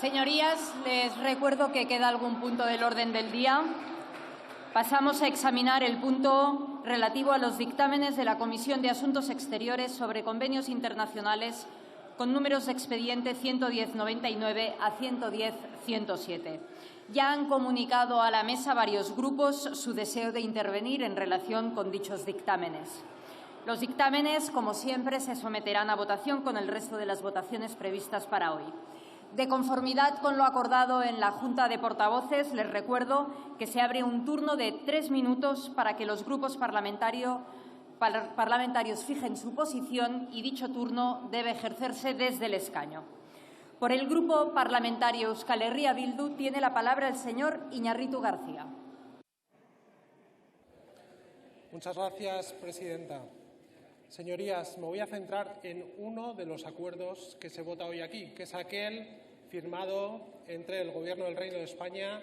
Señorías, les recuerdo que queda algún punto del orden del día. Pasamos a examinar el punto relativo a los dictámenes de la Comisión de Asuntos Exteriores sobre convenios internacionales con números de expediente 110-99 a 110-107. Ya han comunicado a la mesa varios grupos su deseo de intervenir en relación con dichos dictámenes. Los dictámenes, como siempre, se someterán a votación con el resto de las votaciones previstas para hoy. De conformidad con lo acordado en la Junta de Portavoces, les recuerdo que se abre un turno de 3 minutos para que los grupos parlamentarios fijen su posición y dicho turno debe ejercerse desde el escaño. Por el Grupo Parlamentario Euskal Herria Bildu tiene la palabra el señor Iñarritu García. Muchas gracias, presidenta. Señorías, me voy a centrar en uno de los acuerdos que se vota hoy aquí, que es aquel firmado entre el Gobierno del Reino de España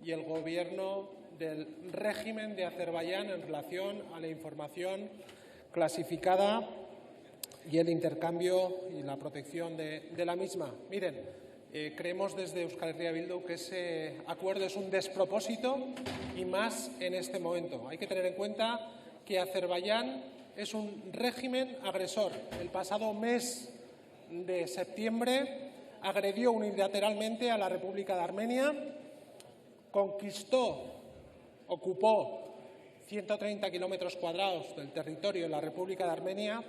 y el Gobierno del régimen de Azerbaiyán en relación a la información clasificada y el intercambio y la protección de la misma. Miren, creemos desde Euskal Herria Bildu que ese acuerdo es un despropósito y más en este momento. Hay que tener en cuenta que Azerbaiyán es un régimen agresor. El pasado mes de septiembre agredió unilateralmente a la República de Armenia, ocupó 130 kilómetros cuadrados del territorio de la República de Armenia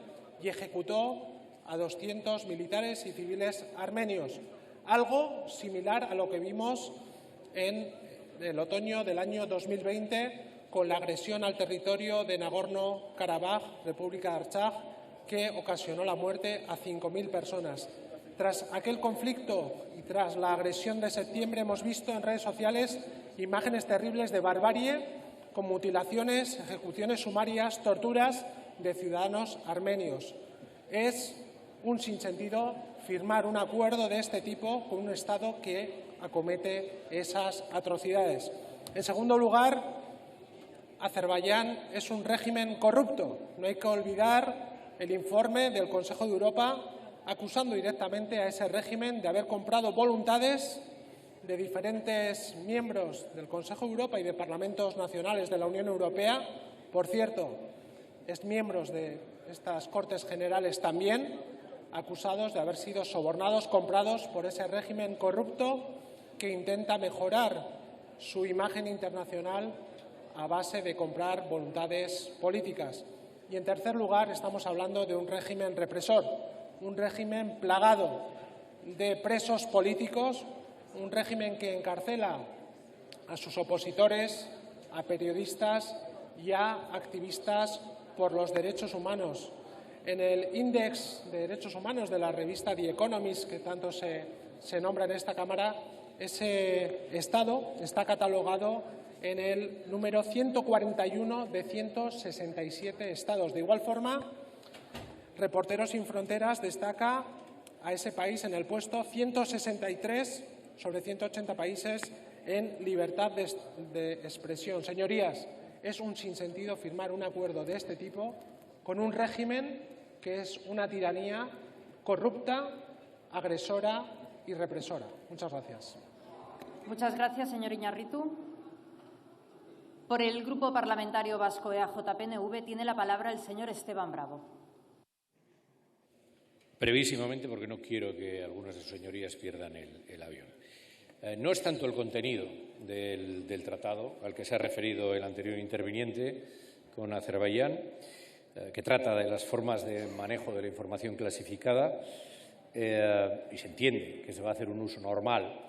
y ejecutó a 200 militares y civiles armenios. Algo similar a lo que vimos en el otoño del año 2020 con la agresión al territorio de Nagorno-Karabaj, República de Artsaj, que ocasionó la muerte a 5.000 personas. Tras aquel conflicto y tras la agresión de septiembre hemos visto en redes sociales imágenes terribles de barbarie, con mutilaciones, ejecuciones sumarias, torturas de ciudadanos armenios. Es un sinsentido firmar un acuerdo de este tipo con un Estado que acomete esas atrocidades. En segundo lugar, Azerbaiyán es un régimen corrupto. No hay que olvidar el informe del Consejo de Europa acusando directamente a ese régimen de haber comprado voluntades de diferentes miembros del Consejo de Europa y de parlamentos nacionales de la Unión Europea. Por cierto, exmiembros de estas Cortes Generales también, acusados de haber sido sobornados, comprados por ese régimen corrupto que intenta mejorar su imagen internacional a base de comprar voluntades políticas. Y, en tercer lugar, estamos hablando de un régimen represor, un régimen plagado de presos políticos, un régimen que encarcela a sus opositores, a periodistas y a activistas por los derechos humanos. En el índice de derechos humanos de la revista The Economist, que tanto se nombra en esta Cámara, ese Estado está catalogado en el número 141 de 167 estados. De igual forma, Reporteros Sin Fronteras destaca a ese país en el puesto 163 sobre 180 países en libertad de expresión. Señorías, es un sinsentido firmar un acuerdo de este tipo con un régimen que es una tiranía corrupta, agresora y represora. Muchas gracias. Muchas gracias, señor Iñarritu. Por el Grupo Parlamentario Vasco EAJ-PNV tiene la palabra el señor Esteban Bravo. Brevísimamente, porque no quiero que algunas de sus señorías pierdan el avión. No es tanto el contenido del tratado al que se ha referido el anterior interviniente con Azerbaiyán, que trata de las formas de manejo de la información clasificada y se entiende que se va a hacer un uso normal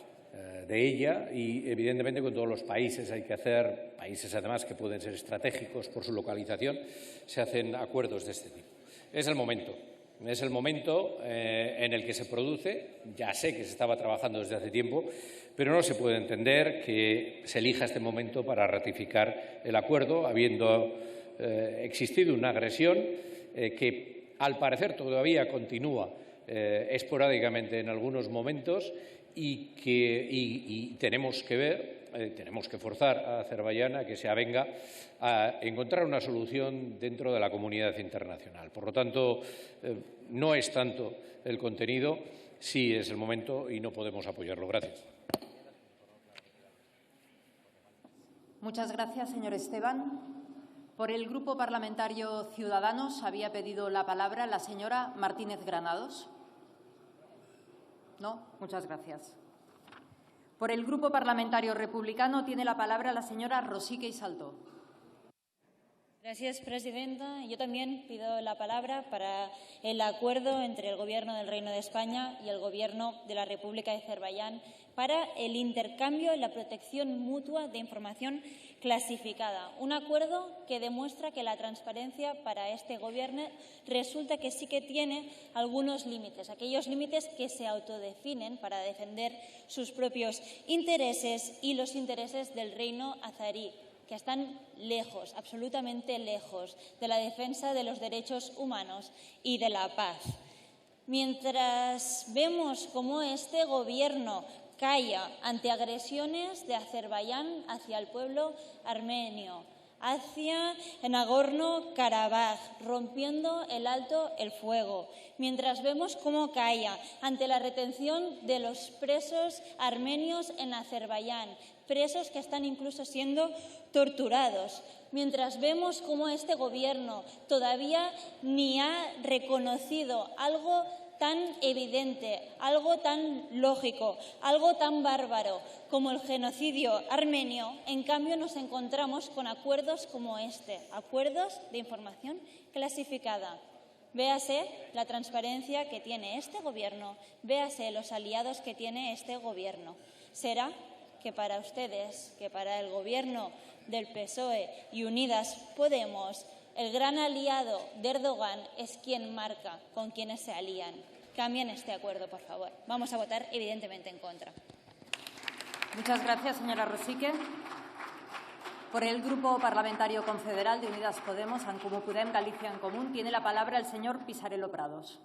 de ella y, evidentemente, con todos los países hay que hacer, países además que pueden ser estratégicos por su localización, se hacen acuerdos de este tipo. Es el momento en el que se produce. Ya sé que se estaba trabajando desde hace tiempo, pero no se puede entender que se elija este momento para ratificar el acuerdo, habiendo existido una agresión que, al parecer, todavía continúa esporádicamente en algunos momentos y tenemos que ver, tenemos que forzar a Azerbaiyán a que se avenga a encontrar una solución dentro de la comunidad internacional. Por lo tanto, no es tanto el contenido sí es el momento y no podemos apoyarlo. Gracias. Muchas gracias, señor Esteban. Por el Grupo Parlamentario Ciudadanos había pedido la palabra la señora Martínez Granados. No, muchas gracias. Por el Grupo Parlamentario Republicano tiene la palabra la señora Rosique y Saltó. Gracias, presidenta. Yo también pido la palabra para el acuerdo entre el Gobierno del Reino de España y el Gobierno de la República de Azerbaiyán para el intercambio y la protección mutua de información clasificada. Un acuerdo que demuestra que la transparencia para este Gobierno resulta que sí que tiene algunos límites, aquellos límites que se autodefinen para defender sus propios intereses y los intereses del reino azerí, que están lejos, absolutamente lejos, de la defensa de los derechos humanos y de la paz. Mientras vemos cómo este Gobierno calla ante agresiones de Azerbaiyán hacia el pueblo armenio, hacia Nagorno-Karabaj, rompiendo el alto el fuego, mientras vemos cómo calla ante la retención de los presos armenios en Azerbaiyán, presos que están incluso siendo torturados, mientras vemos cómo este Gobierno todavía ni ha reconocido algo tan evidente, algo tan lógico, algo tan bárbaro como el genocidio armenio, en cambio nos encontramos con acuerdos como este, acuerdos de información clasificada. Véase la transparencia que tiene este Gobierno, véase los aliados que tiene este Gobierno. ¿Será que para ustedes, que para el Gobierno del PSOE y Unidas Podemos, el gran aliado de Erdogan es quien marca con quienes se alían? Cambien este acuerdo, por favor. Vamos a votar, evidentemente, en contra. Muchas gracias, señora Rosique. Por el Grupo Parlamentario Confederal de Unidas Podemos, En Comú Podem, Galicia en Común, tiene la palabra el señor Pisarello Prados.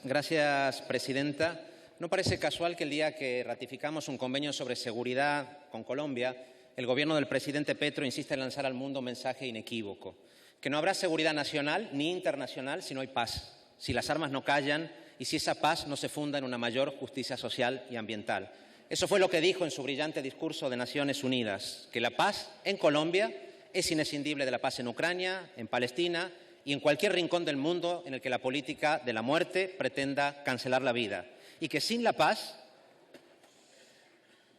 Gracias, presidenta. No parece casual que el día que ratificamos un convenio sobre seguridad con Colombia, el Gobierno del presidente Petro insiste en lanzar al mundo un mensaje inequívoco, que no habrá seguridad nacional ni internacional si no hay paz, si las armas no callan y si esa paz no se funda en una mayor justicia social y ambiental. Eso fue lo que dijo en su brillante discurso de Naciones Unidas, que la paz en Colombia es inescindible de la paz en Ucrania, en Palestina y en cualquier rincón del mundo en el que la política de la muerte pretenda cancelar la vida. Y que sin la paz,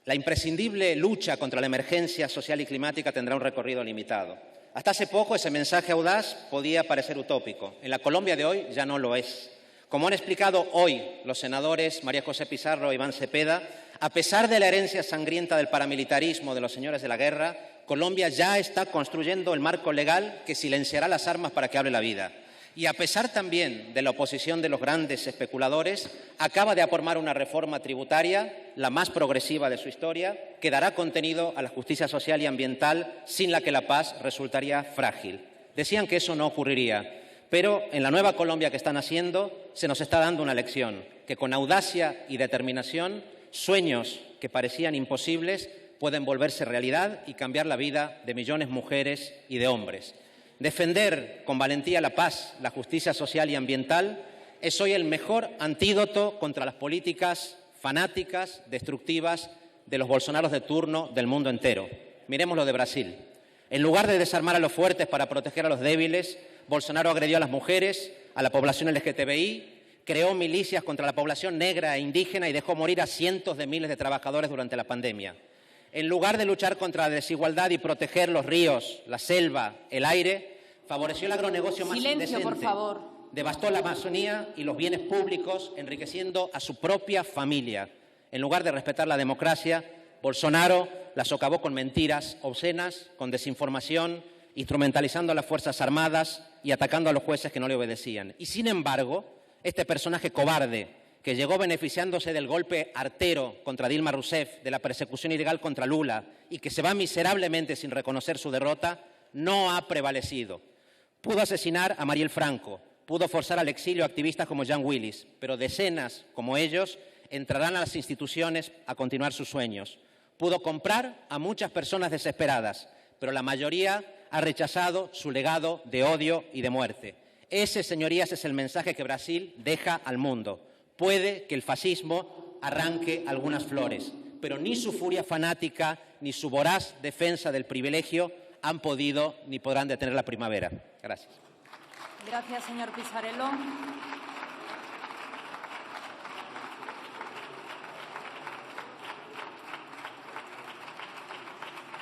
la imprescindible lucha contra la emergencia social y climática tendrá un recorrido limitado. Hasta hace poco ese mensaje audaz podía parecer utópico. En la Colombia de hoy ya no lo es. Como han explicado hoy los senadores María José Pizarro e Iván Cepeda, a pesar de la herencia sangrienta del paramilitarismo de los señores de la guerra, Colombia ya está construyendo el marco legal que silenciará las armas para que hable la vida. Y a pesar también de la oposición de los grandes especuladores, acaba de aprobar una reforma tributaria, la más progresiva de su historia, que dará contenido a la justicia social y ambiental, sin la que la paz resultaría frágil. Decían que eso no ocurriría, pero en la nueva Colombia que están haciendo se nos está dando una lección, que con audacia y determinación, sueños que parecían imposibles pueden volverse realidad y cambiar la vida de millones de mujeres y de hombres. Defender con valentía la paz, la justicia social y ambiental es hoy el mejor antídoto contra las políticas fanáticas, destructivas de los bolsonaros de turno del mundo entero. Miremos lo de Brasil. En lugar de desarmar a los fuertes para proteger a los débiles, Bolsonaro agredió a las mujeres, a la población LGTBI, creó milicias contra la población negra e indígena y dejó morir a cientos de miles de trabajadores durante la pandemia. En lugar de luchar contra la desigualdad y proteger los ríos, la selva, el aire, favoreció el agronegocio más indecente. Silencio, por favor. Devastó la Amazonía y los bienes públicos, enriqueciendo a su propia familia. En lugar de respetar la democracia, Bolsonaro la socavó con mentiras obscenas, con desinformación, instrumentalizando a las Fuerzas Armadas y atacando a los jueces que no le obedecían. Y, sin embargo, este personaje cobarde, que llegó beneficiándose del golpe artero contra Dilma Rousseff, de la persecución ilegal contra Lula y que se va miserablemente sin reconocer su derrota, no ha prevalecido. Pudo asesinar a Mariel Franco, pudo forzar al exilio a activistas como Jan Willis, pero decenas como ellos entrarán a las instituciones a continuar sus sueños. Pudo comprar a muchas personas desesperadas, pero la mayoría ha rechazado su legado de odio y de muerte. Ese, señorías, es el mensaje que Brasil deja al mundo. Puede que el fascismo arranque algunas flores, pero ni su furia fanática ni su voraz defensa del privilegio han podido ni podrán detener la primavera. Gracias. Gracias, señor Pisarello.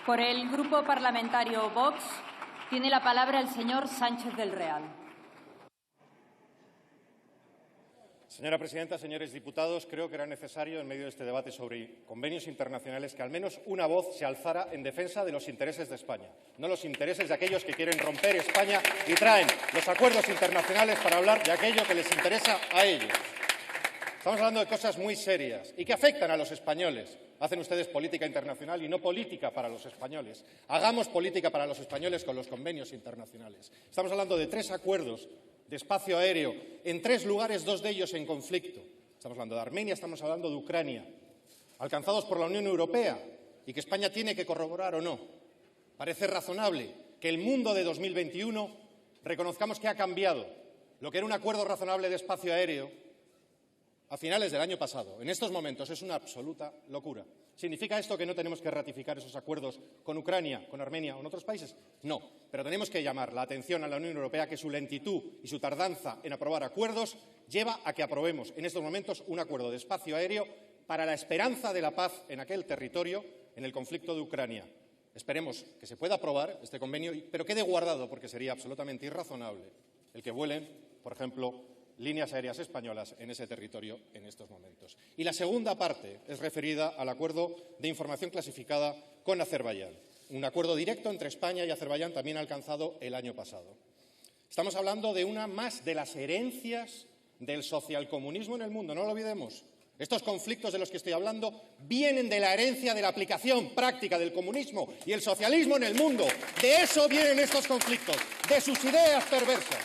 Por el Grupo Parlamentario Vox tiene la palabra el señor Sánchez del Real. Señora presidenta, señores diputados, creo que era necesario, en medio de este debate sobre convenios internacionales, que al menos una voz se alzara en defensa de los intereses de España, no los intereses de aquellos que quieren romper España y traen los acuerdos internacionales para hablar de aquello que les interesa a ellos. Estamos hablando de cosas muy serias y que afectan a los españoles. Hacen ustedes política internacional y no política para los españoles. Hagamos política para los españoles con los convenios internacionales. Estamos hablando de 3 acuerdos de espacio aéreo en 3 lugares, 2 de ellos en conflicto. Estamos hablando de Armenia, estamos hablando de Ucrania, alcanzados por la Unión Europea y que España tiene que corroborar o no. Parece razonable que el mundo de 2021 reconozcamos que ha cambiado. Lo que era un acuerdo razonable de espacio aéreo a finales del año pasado, en estos momentos, es una absoluta locura. ¿Significa esto que no tenemos que ratificar esos acuerdos con Ucrania, con Armenia o en otros países? No, pero tenemos que llamar la atención a la Unión Europea que su lentitud y su tardanza en aprobar acuerdos lleva a que aprobemos en estos momentos un acuerdo de espacio aéreo para la esperanza de la paz en aquel territorio, en el conflicto de Ucrania. Esperemos que se pueda aprobar este convenio, pero quede guardado, porque sería absolutamente irrazonable el que vuelen, por ejemplo, líneas aéreas españolas en ese territorio en estos momentos. Y la segunda parte es referida al acuerdo de información clasificada con Azerbaiyán, un acuerdo directo entre España y Azerbaiyán también alcanzado el año pasado. Estamos hablando de una más de las herencias del socialcomunismo en el mundo, no lo olvidemos. Estos conflictos de los que estoy hablando vienen de la herencia de la aplicación práctica del comunismo y el socialismo en el mundo. De eso vienen estos conflictos, de sus ideas perversas.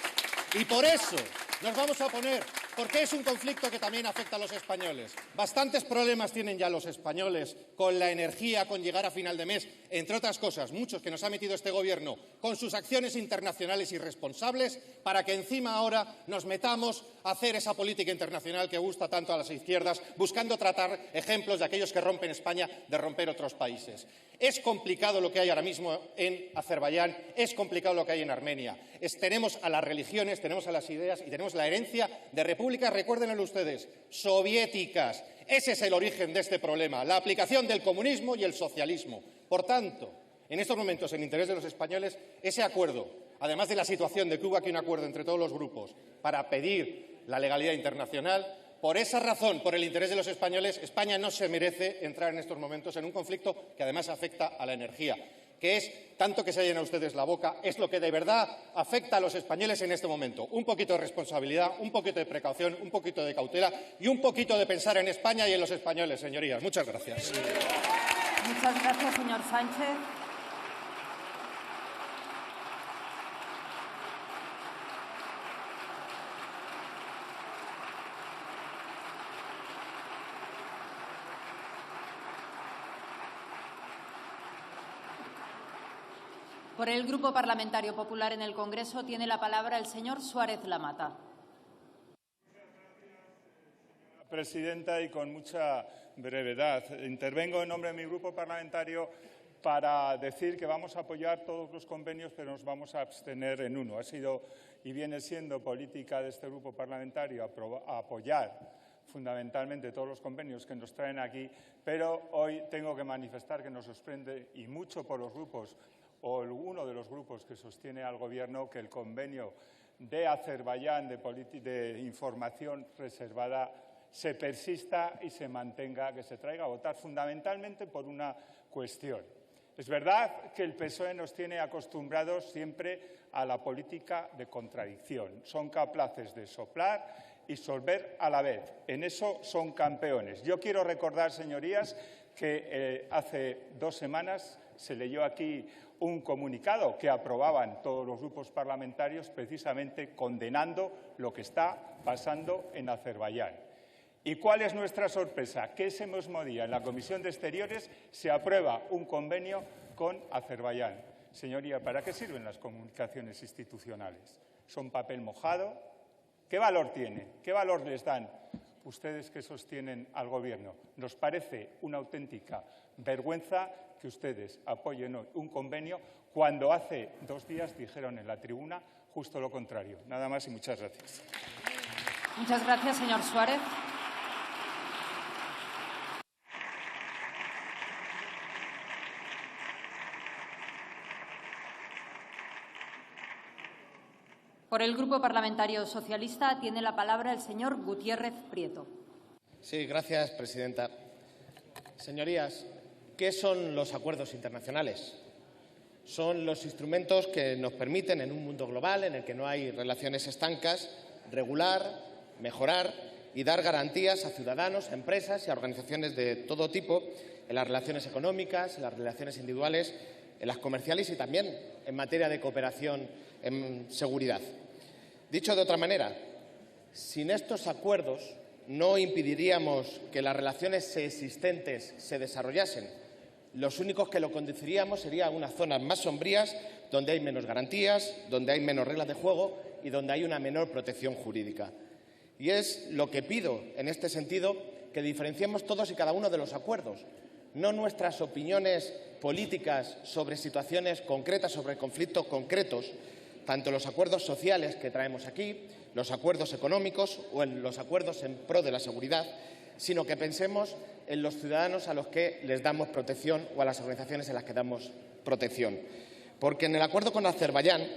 Y por eso nos vamos a oponer, porque es un conflicto que también afecta a los españoles. Bastantes problemas tienen ya los españoles con la energía, con llegar a final de mes, entre otras cosas, muchos que nos ha metido este Gobierno con sus acciones internacionales irresponsables, para que encima ahora nos metamos a hacer esa política internacional que gusta tanto a las izquierdas, buscando tratar ejemplos de aquellos que rompen España de romper otros países. Es complicado lo que hay ahora mismo en Azerbaiyán, es complicado lo que hay en Armenia. Tenemos a las religiones, tenemos a las ideas y tenemos la herencia de repúblicas, recuérdenlo ustedes, soviéticas. Ese es el origen de este problema, la aplicación del comunismo y el socialismo. Por tanto, en estos momentos, en interés de los españoles, ese acuerdo, además de la situación de que hubo aquí un acuerdo entre todos los grupos para pedir la legalidad internacional, por esa razón, por el interés de los españoles, España no se merece entrar en estos momentos en un conflicto que además afecta a la energía, que es, tanto que se llena a ustedes la boca, es lo que de verdad afecta a los españoles en este momento. Un poquito de responsabilidad, un poquito de precaución, un poquito de cautela y un poquito de pensar en España y en los españoles, señorías. Muchas gracias. Muchas gracias, señor Sánchez. Por el Grupo Parlamentario Popular en el Congreso tiene la palabra el señor Suárez Lamata. Presidenta, y con mucha brevedad. Intervengo en nombre de mi grupo parlamentario para decir que vamos a apoyar todos los convenios, pero nos vamos a abstener en uno. Ha sido y viene siendo política de este grupo parlamentario apoyar fundamentalmente todos los convenios que nos traen aquí, pero hoy tengo que manifestar que nos sorprende, y mucho por los grupos o uno de los grupos que sostiene al Gobierno, que el convenio de Azerbaiyán de información reservada se persista y se mantenga, que se traiga a votar, fundamentalmente por una cuestión. Es verdad que el PSOE nos tiene acostumbrados siempre a la política de contradicción. Son capaces de soplar y solver a la vez. En eso son campeones. Yo quiero recordar, señorías, que hace 2 semanas se leyó aquí un comunicado que aprobaban todos los grupos parlamentarios, precisamente condenando lo que está pasando en Azerbaiyán. ¿Y cuál es nuestra sorpresa? Que ese mismo día, en la Comisión de Exteriores, se aprueba un convenio con Azerbaiyán. Señoría, ¿para qué sirven las comunicaciones institucionales? ¿Son papel mojado? ¿Qué valor tiene? ¿Qué valor les dan ustedes que sostienen al Gobierno. Nos parece una auténtica vergüenza que ustedes apoyen hoy un convenio cuando hace 2 días dijeron en la tribuna justo lo contrario. Nada más y muchas gracias. Muchas gracias, señor Suárez. Por el Grupo Parlamentario Socialista tiene la palabra el señor Gutiérrez Prieto. Sí, gracias, presidenta. Señorías, ¿qué son los acuerdos internacionales? Son los instrumentos que nos permiten, en un mundo global en el que no hay relaciones estancas, regular, mejorar y dar garantías a ciudadanos, a empresas y a organizaciones de todo tipo en las relaciones económicas, en las relaciones individuales, en las comerciales y también en materia de cooperación en seguridad. Dicho de otra manera, sin estos acuerdos no impediríamos que las relaciones existentes se desarrollasen. Los únicos que lo conduciríamos serían unas zonas más sombrías, donde hay menos garantías, donde hay menos reglas de juego y donde hay una menor protección jurídica. Y es lo que pido en este sentido, que diferenciemos todos y cada uno de los acuerdos, no nuestras opiniones políticas sobre situaciones concretas, sobre conflictos concretos, tanto los acuerdos sociales que traemos aquí, los acuerdos económicos o en los acuerdos en pro de la seguridad, sino que pensemos en los ciudadanos a los que les damos protección o a las organizaciones en las que damos protección. Porque en el acuerdo con Azerbaiyán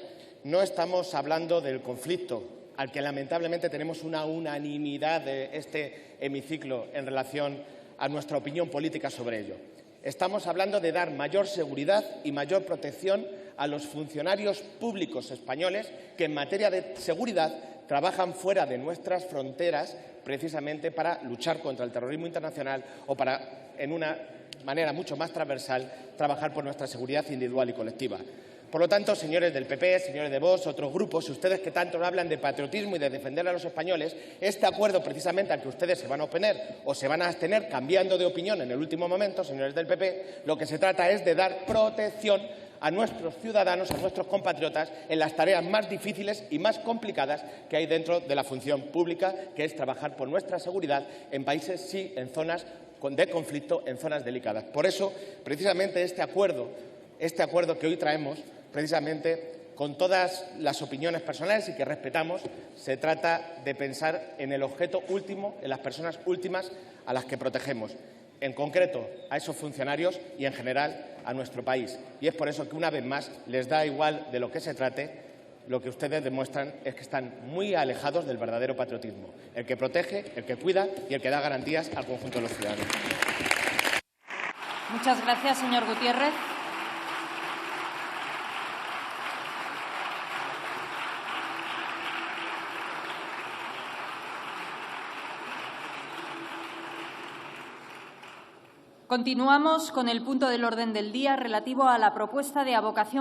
no estamos hablando del conflicto, al que lamentablemente tenemos una unanimidad de este hemiciclo en relación a nuestra opinión política sobre ello. Estamos hablando de dar mayor seguridad y mayor protección a los funcionarios públicos españoles que en materia de seguridad trabajan fuera de nuestras fronteras precisamente para luchar contra el terrorismo internacional o para, en una manera mucho más transversal, trabajar por nuestra seguridad individual y colectiva. Por lo tanto, señores del PP, señores de Vox, otros grupos, ustedes que tanto hablan de patriotismo y de defender a los españoles, este acuerdo precisamente al que ustedes se van a oponer o se van a abstener cambiando de opinión en el último momento, señores del PP, lo que se trata es de dar protección a nuestros ciudadanos, a nuestros compatriotas, en las tareas más difíciles y más complicadas que hay dentro de la función pública, que es trabajar por nuestra seguridad en países, sí, en zonas de conflicto, en zonas delicadas. Por eso, precisamente este acuerdo que hoy traemos, precisamente con todas las opiniones personales y que respetamos, se trata de pensar en el objeto último, en las personas últimas a las que protegemos, en concreto a esos funcionarios y, en general, a nuestro país. Y es por eso que, una vez más, les da igual de lo que se trate, lo que ustedes demuestran es que están muy alejados del verdadero patriotismo, el que protege, el que cuida y el que da garantías al conjunto de los ciudadanos. Muchas gracias, señor Gutiérrez. Continuamos con el punto del orden del día relativo a la propuesta de avocación